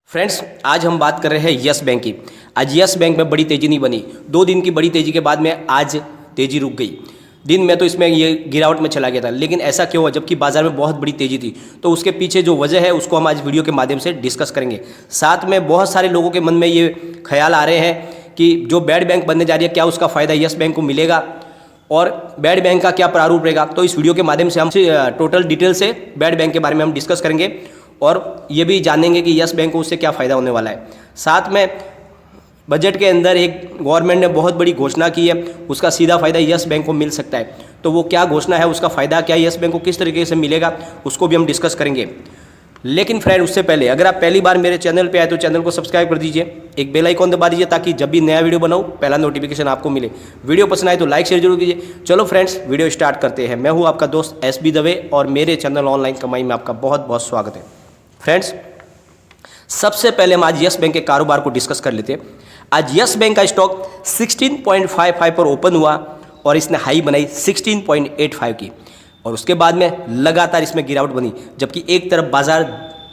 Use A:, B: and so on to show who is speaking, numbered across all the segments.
A: Friends, आज हम बात कर रहे हैं यस बैंक की। आज यस बैंक में बड़ी तेजी नहीं बनी। 2 दिन की बड़ी तेजी के बाद में आज तेजी रुक गई। दिन में तो इसमें ये गिरावट में चला गया था, लेकिन ऐसा क्यों हुआ जबकि बाजार में बहुत बड़ी तेजी थी? तो उसके पीछे जो वजह है उसको हम आज वीडियो के माध्यम से डिस्कस करेंगे। साथ में बहुत सारे लोगों के मन में ये ख्याल आ रहे हैं कि जो बैड बैंक बनने जा रही है, क्या उसका फ़ायदा यस बैंक को मिलेगा और बैड बैंक का क्या प्रारूप रहेगा। तो इस वीडियो के माध्यम से हम टोटल डिटेल से बैड बैंक के बारे में हम डिस्कस करेंगे और ये भी जानेंगे कि यस बैंक को उससे क्या फ़ायदा होने वाला है। साथ में बजट के अंदर एक गवर्नमेंट ने बहुत बड़ी घोषणा की है, उसका सीधा फ़ायदा यस बैंक को मिल सकता है। तो वो क्या घोषणा है, उसका फ़ायदा क्या यस बैंक को किस तरीके से मिलेगा, उसको भी हम डिस्कस करेंगे। लेकिन फ्रेंड, उससे पहले अगर आप पहली बार मेरे चैनल पे आए तो चैनल को सब्सक्राइब कर दीजिए, एक बेल आइकॉन दबा दीजिए ताकि जब भी नया वीडियो बनाऊँ पहला नोटिफिकेशन आपको मिले। वीडियो पसंद आए तो लाइक शेयर जरूर कीजिए। चलो फ्रेंड्स, वीडियो स्टार्ट करते हैं। मैं हूँ आपका दोस्त SB दवे और मेरे चैनल ऑनलाइन कमाई में आपका बहुत बहुत स्वागत है। फ्रेंड्स, सबसे पहले हम आज यस बैंक के कारोबार को डिस्कस कर लेते हैं। आज यस बैंक का स्टॉक 16.55 पर ओपन हुआ और इसने हाई बनाई 16.85 की और उसके बाद में लगातार इसमें गिरावट बनी, जबकि एक तरफ बाजार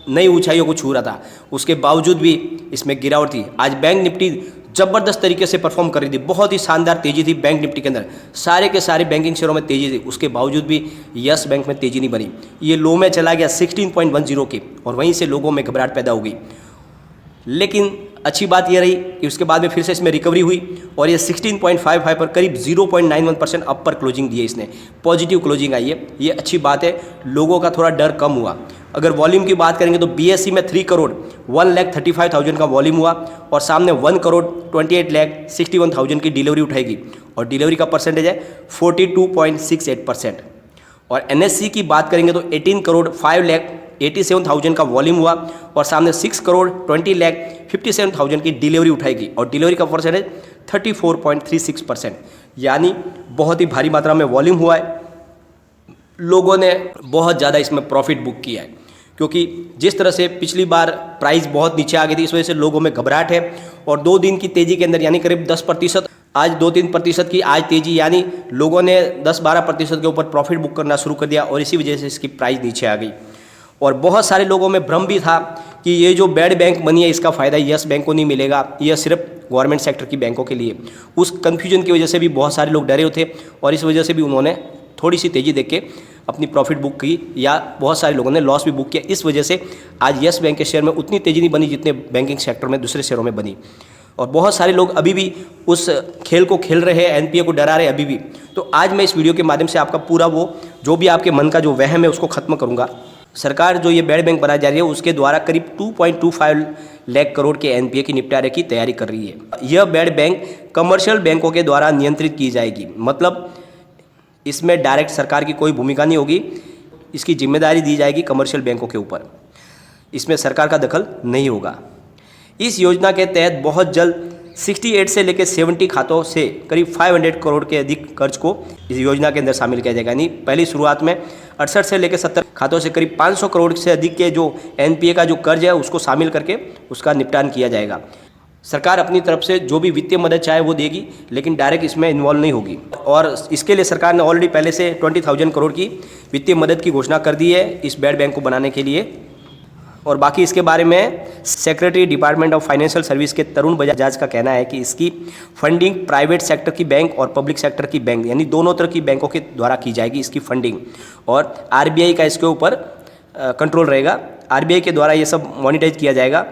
A: नई ऊंचाइयों को छू रहा था, उसके बावजूद भी इसमें गिरावट थी। आज बैंक निफ्टी ज़बरदस्त तरीके से परफॉर्म कर रही थी, बहुत ही शानदार तेजी थी बैंक निफ्टी के अंदर। सारे के सारे बैंकिंग शेयरों में तेजी थी, उसके बावजूद भी यस बैंक में तेजी नहीं बनी। ये लो में चला गया 16.10 की और वहीं से लोगों में घबराहट पैदा हो गई। लेकिन अच्छी बात यह रही कि उसके बाद में फिर से इसमें रिकवरी हुई और ये 16.55 पर करीब 0.91% अप पर क्लोजिंग दी है इसने। पॉजिटिव क्लोजिंग आई है, ये अच्छी बात है। लोगों का थोड़ा डर कम हुआ। अगर वॉल्यूम की बात करेंगे तो BSE में 3 करोड़ 1,35,000 का वॉल्यूम हुआ और सामने 1 करोड़ 28,61,000 की डिलीवरी उठाएगी और डिलीवरी का परसेंटेज है 42.68%। और NSE की बात करेंगे तो 18 करोड़ 5,87,000 का वॉल्यूम हुआ और सामने 6 करोड़ 20,57,000 की डिलीवरी उठाएगी और डिलीवरी का परसेंटेज 34.36%। यानी बहुत ही भारी मात्रा में वॉल्यूम हुआ है। लोगों ने बहुत ज़्यादा इसमें प्रॉफिट बुक किया है, क्योंकि जिस तरह से पिछली बार प्राइस बहुत नीचे आ गई थी, इस वजह से लोगों में घबराहट है। और 2 दिन की तेज़ी के अंदर यानी करीब 10%, आज 2-3% की आज तेज़ी, यानी लोगों ने 10-12% के ऊपर प्रॉफिट बुक करना शुरू कर दिया और इसी वजह से इसकी प्राइस नीचे आ गई। और बहुत सारे लोगों में भ्रम भी था कि ये जो बैड बैंक बनी है इसका फ़ायदा यस बैंक को नहीं मिलेगा, यह सिर्फ गवर्नमेंट सेक्टर की बैंकों के लिए। उस कन्फ्यूजन की वजह से भी बहुत सारे लोग डरे थे और इस वजह से भी उन्होंने थोड़ी सी तेज़ी देख के अपनी प्रॉफिट बुक की या बहुत सारे लोगों ने लॉस भी बुक किया। इस वजह से आज यस बैंक के शेयर में उतनी तेज़ी नहीं बनी जितने बैंकिंग सेक्टर में दूसरे शेयरों में बनी। और बहुत सारे लोग अभी भी उस खेल को खेल रहे हैं, NPA को डरा रहे हैं अभी भी। तो आज मैं इस वीडियो के माध्यम से आपका पूरा वो जो भी आपके मन का जो वहम है उसको ख़त्म करूँगा। सरकार जो ये बैड बैंक बनाई जा रही है उसके द्वारा करीब 2.25 लाख करोड़ के NPA की निपटारे की तैयारी कर रही है। यह बैड बैंक कमर्शियल बैंकों के द्वारा नियंत्रित की जाएगी, मतलब इसमें डायरेक्ट सरकार की कोई भूमिका नहीं होगी, इसकी जिम्मेदारी दी जाएगी कमर्शियल बैंकों के ऊपर। इसमें सरकार का दखल नहीं होगा। इस योजना के तहत बहुत जल्द 68 से लेकर 70 खातों से करीब 500 करोड़ के अधिक कर्ज को इस योजना के अंदर शामिल किया जाएगा। यानी पहली शुरुआत में 68 से लेकर 70 खातों से करीब 500 करोड़ से अधिक के जो NPA का जो कर्ज है उसको शामिल करके उसका निपटान किया जाएगा। सरकार अपनी तरफ से जो भी वित्तीय मदद चाहे वो देगी, लेकिन डायरेक्ट इसमें इन्वॉल्व नहीं होगी। और इसके लिए सरकार ने ऑलरेडी पहले से 20,000 करोड़ की वित्तीय मदद की घोषणा कर दी है इस बैड बैंक को बनाने के लिए। और बाकी इसके बारे में secretary department of financial service के तरुण बजाज का कहना है कि इसकी फंडिंग प्राइवेट सेक्टर की बैंक और पब्लिक सेक्टर की बैंक यानी दोनों तरह की बैंकों के द्वारा की जाएगी इसकी फंडिंग। और RBI का इसके ऊपर कंट्रोल रहेगा। RBI के द्वारा ये सब मॉनिटाइज किया जाएगा।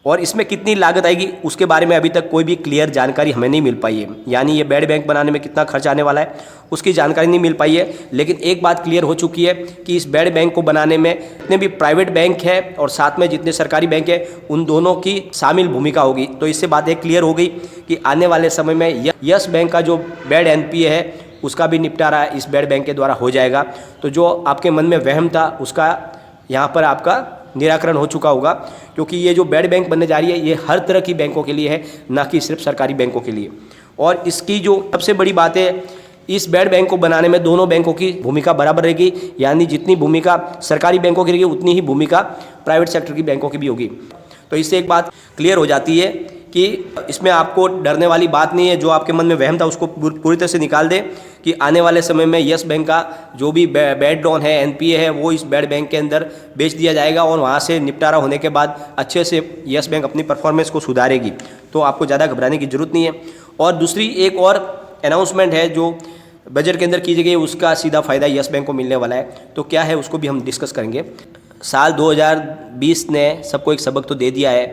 A: और इसमें कितनी लागत आएगी उसके बारे में अभी तक कोई भी क्लियर जानकारी हमें नहीं मिल पाई है। यानी ये बैड बैंक बनाने में कितना खर्च आने वाला है उसकी जानकारी नहीं मिल पाई है। लेकिन एक बात क्लियर हो चुकी है कि इस बैड बैंक को बनाने में जितने भी प्राइवेट बैंक है और साथ में जितने सरकारी बैंक है उन दोनों की शामिल भूमिका होगी। तो इससे बात एक क्लियर हो गई कि आने वाले समय में यस बैंक का जो बैड NPA है उसका भी निपटारा इस बैड बैंक के द्वारा हो जाएगा। तो जो आपके मन में वहम था उसका यहाँ पर आपका निराकरण हो चुका होगा, क्योंकि ये जो बैड बैंक बनने जा रही है ये हर तरह की बैंकों के लिए है, ना कि सिर्फ सरकारी बैंकों के लिए। और इसकी जो सबसे बड़ी बात है, इस बैड बैंक को बनाने में दोनों बैंकों की भूमिका बराबर रहेगी। यानी जितनी भूमिका सरकारी बैंकों की रहेगी उतनी ही भूमिका प्राइवेट सेक्टर की बैंकों की भी होगी। तो इससे एक बात क्लियर हो जाती है कि इसमें आपको डरने वाली बात नहीं है। जो आपके मन में वहम था उसको पूरी तरह से निकाल दे कि आने वाले समय में यस बैंक का जो भी बैड लोन है, एनपीए है, वो इस बैड बैंक के अंदर बेच दिया जाएगा और वहाँ से निपटारा होने के बाद अच्छे से यस बैंक अपनी परफॉर्मेंस को सुधारेगी। तो आपको ज़्यादा घबराने की ज़रूरत नहीं है। और दूसरी एक और अनाउंसमेंट है जो बजट के अंदर की गई, उसका सीधा फ़ायदा यस बैंक को मिलने वाला है। तो क्या है उसको भी हम डिस्कस करेंगे। साल 2020 ने सबको एक सबक तो दे दिया है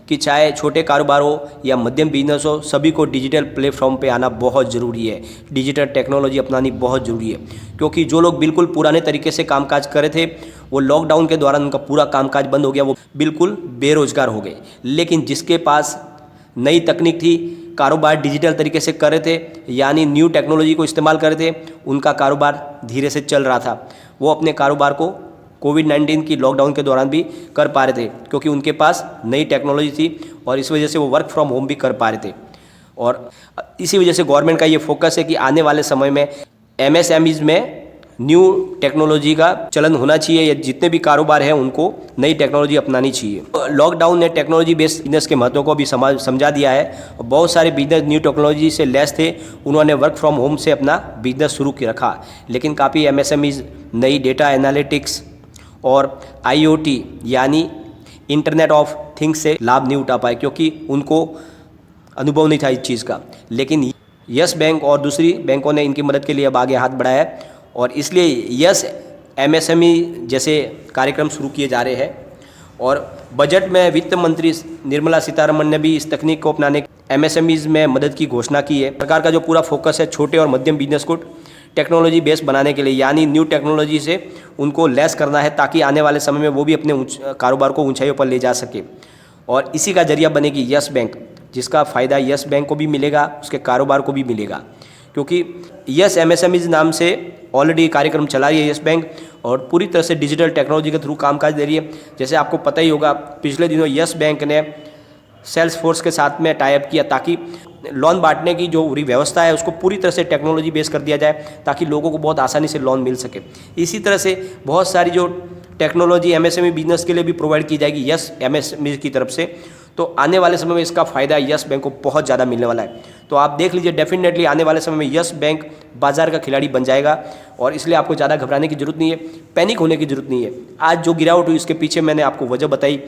A: कि चाहे छोटे कारोबार हो या मध्यम बिजनेस हो, सभी को डिजिटल प्लेटफॉर्म पे आना बहुत ज़रूरी है। डिजिटल टेक्नोलॉजी अपनानी बहुत ज़रूरी है, क्योंकि जो लोग बिल्कुल पुराने तरीके से कामकाज कर रहे थे, वो लॉकडाउन के दौरान उनका पूरा कामकाज बंद हो गया, वो बिल्कुल बेरोजगार हो गए। लेकिन जिसके पास नई तकनीक थी, कारोबार डिजिटल तरीके से कर रहे थे, यानी न्यू टेक्नोलॉजी को इस्तेमाल कर रहे थे, उनका कारोबार धीरे से चल रहा था। वो अपने कारोबार को कोविड-19 की लॉकडाउन के दौरान भी कर पा रहे थे, क्योंकि उनके पास नई टेक्नोलॉजी थी और इस वजह से वो वर्क फ्रॉम होम भी कर पा रहे थे। और इसी वजह से गवर्नमेंट का ये फोकस है कि आने वाले समय में एमएसएमईज में न्यू टेक्नोलॉजी का चलन होना चाहिए, या जितने भी कारोबार हैं उनको नई टेक्नोलॉजी अपनानी चाहिए। लॉकडाउन ने टेक्नोलॉजी बेस्ड बिजनेस के महत्व को भी समझा दिया है। बहुत सारे बिजनेस न्यू टेक्नोलॉजी से लैस थे, उन्होंने वर्क फ्रॉम होम से अपना बिजनेस शुरू कर रखा। लेकिन काफ़ी एमएसएमईज नई डेटा एनालिटिक्स और आईओटी यानी इंटरनेट ऑफ थिंग्स से लाभ नहीं उठा पाए, क्योंकि उनको अनुभव नहीं था इस चीज़ का। लेकिन यस बैंक और दूसरी बैंकों ने इनकी मदद के लिए अब आगे हाथ बढ़ाया है, और इसलिए यस एमएसएमई जैसे कार्यक्रम शुरू किए जा रहे हैं। और बजट में वित्त मंत्री निर्मला सीतारमण ने भी इस तकनीक को अपनाने एमएसएमईज में मदद की घोषणा की है। सरकार का जो पूरा फोकस है छोटे और मध्यम बिजनेस को टेक्नोलॉजी बेस्ड बनाने के लिए, यानी न्यू टेक्नोलॉजी से उनको लेस करना है, ताकि आने वाले समय में वो भी अपने कारोबार को ऊंचाइयों पर ले जा सके। और इसी का जरिया बनेगी यस बैंक, जिसका फ़ायदा यस बैंक को भी मिलेगा, उसके कारोबार को भी मिलेगा। क्योंकि यस एमएसएमईज नाम से ऑलरेडी कार्यक्रम चला रही है यस बैंक, और पूरी तरह से डिजिटल टेक्नोलॉजी के थ्रू कामकाज दे रही है। जैसे आपको पता ही होगा, पिछले दिनों यस बैंक ने सेल्स फोर्स के साथ में टाई अप किया, ताकि लोन बांटने की जो पूरी व्यवस्था है उसको पूरी तरह से टेक्नोलॉजी बेस कर दिया जाए, ताकि लोगों को बहुत आसानी से लोन मिल सके। इसी तरह से बहुत सारी जो टेक्नोलॉजी एमएसएमई बिजनेस के लिए भी प्रोवाइड की जाएगी यस एमएसएमई की तरफ से। तो आने वाले समय में इसका फ़ायदा यस बैंक को बहुत ज़्यादा मिलने वाला है। तो आप देख लीजिए, डेफिनेटली आने वाले समय में यस बैंक बाजार का खिलाड़ी बन जाएगा, और इसलिए आपको ज़्यादा घबराने की ज़रूरत नहीं है, पैनिक होने की ज़रूरत नहीं है। आज जो गिरावट हुई उसके पीछे मैंने आपको वजह बताई।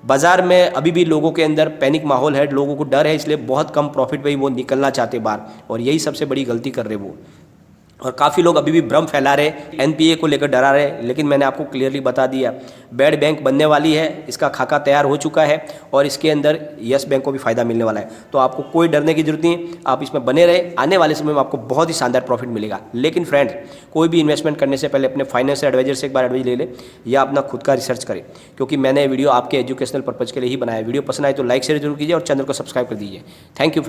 A: बाज़ार में अभी भी लोगों के अंदर पैनिक माहौल है, लोगों को डर है, इसलिए बहुत कम प्रॉफिट पे ही वो निकलना चाहते बाहर, और यही सबसे बड़ी गलती कर रहे वो। और काफ़ी लोग अभी भी भ्रम फैला रहे, एनपीए को लेकर डरा रहे। लेकिन मैंने आपको क्लियरली बता दिया, बैड बैंक बनने वाली है, इसका खाका तैयार हो चुका है, और इसके अंदर यस बैंक को भी फ़ायदा मिलने वाला है। तो आपको कोई डरने की जरूरत नहीं, आप इसमें बने रहे। आने वाले समय में आपको बहुत ही शानदार प्रॉफिट मिलेगा। लेकिन फ्रेंड्स, कोई भी इन्वेस्टमेंट करने से पहले अपने फाइनेंशियल एडवाइजर से एक बार एडवाइस ले ले, या अपना खुद का रिसर्च करें, क्योंकि मैंने वीडियो आपके एजुकेशनल पर्पज़ के लिए ही बनाया है। वीडियो पसंद आए तो लाइक शेयर जरूर कीजिए और चैनल को सब्सक्राइब कर दीजिए। Thank you.